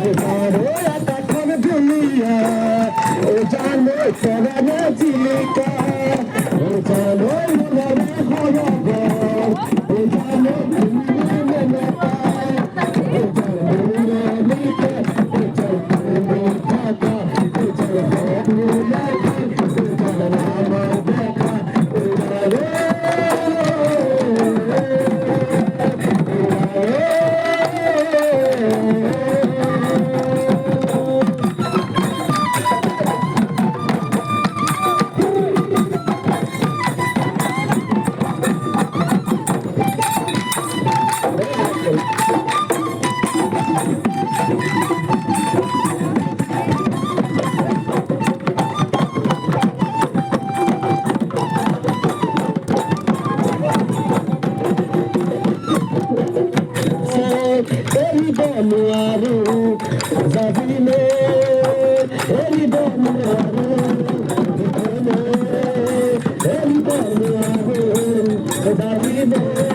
এবারও এতক্ষণ দুনিয়া ও জানো তোরা চিলিকা ও জানো মনে হরগর ও জানো তুমি মনে পায় ও জানো নিতে ও জানো থাকা ও জানো লাগা ও জানো আমার দেখা ও জানো Eridonuaru, Zavine, Eridonuaru, Zavine,